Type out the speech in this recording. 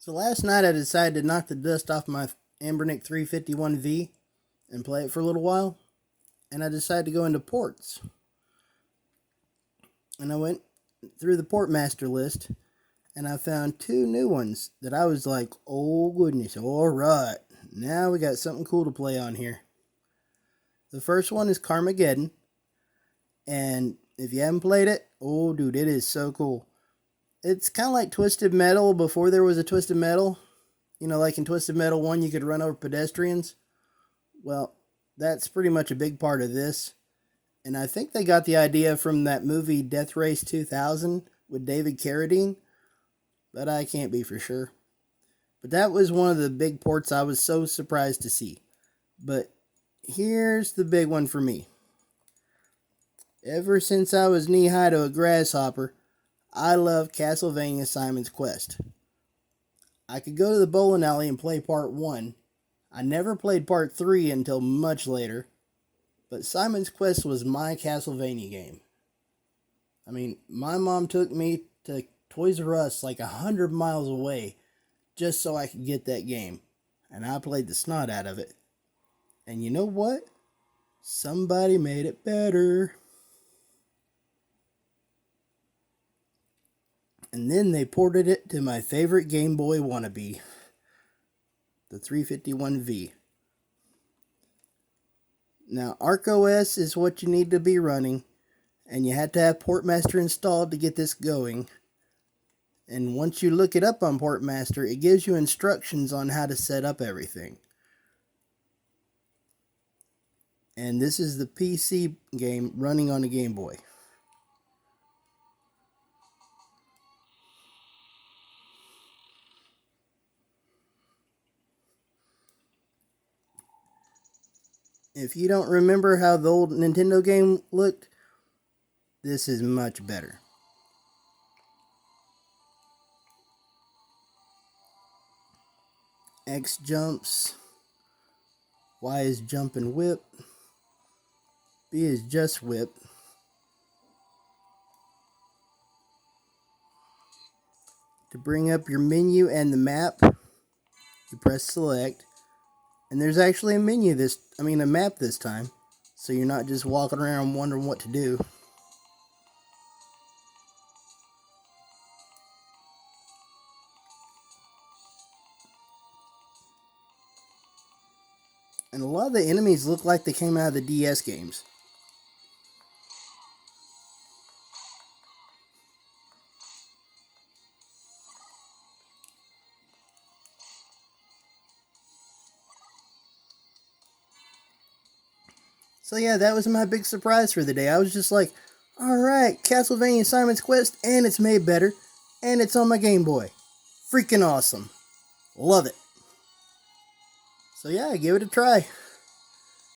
So last night I decided to knock the dust off my Anbernic 351V and play it for a little while. And I decided to go into ports. And I went through the Portmaster list and I found two new ones that I was like, oh goodness, alright. Now we got something cool to play on here. The first one is Carmageddon. And if you haven't played it, oh dude, it is so cool. It's kind of like Twisted Metal before there was a Twisted Metal. You know, like in Twisted Metal 1, you could run over pedestrians. Well, that's pretty much a big part of this. And I think they got the idea from that movie Death Race 2000 with David Carradine. But I can't be for sure. But that was one of the big ports I was so surprised to see. But here's the big one for me. Ever since I was knee-high to a grasshopper, I love Castlevania Simon's Quest. I could go to the bowling alley and play part 1. I never played part 3 until much later. But Simon's Quest was my Castlevania game. I mean, my mom took me to Toys R Us like 100 miles away just so I could get that game. And I played the snot out of it. And you know what? Somebody made it better. And then they ported it to my favorite Game Boy wannabe, the 351V. Now, ArkOS is what you need to be running, and you have to have Portmaster installed to get this going. And once you look it up on Portmaster, it gives you instructions on how to set up everything. And this is the PC game running on a Game Boy. If you don't remember how the old Nintendo game looked, this is much better. X jumps, Y is jump and whip, B is just whip. To bring up your menu and the map, you press select. And there's actually a map this time. So you're not just walking around wondering what to do. And a lot of the enemies look like they came out of the DS games. So yeah, that was my big surprise for the day. I was just like, alright, Castlevania Simon's Quest, and it's made better, and it's on my Game Boy. Freaking awesome. Love it. So yeah, give it a try.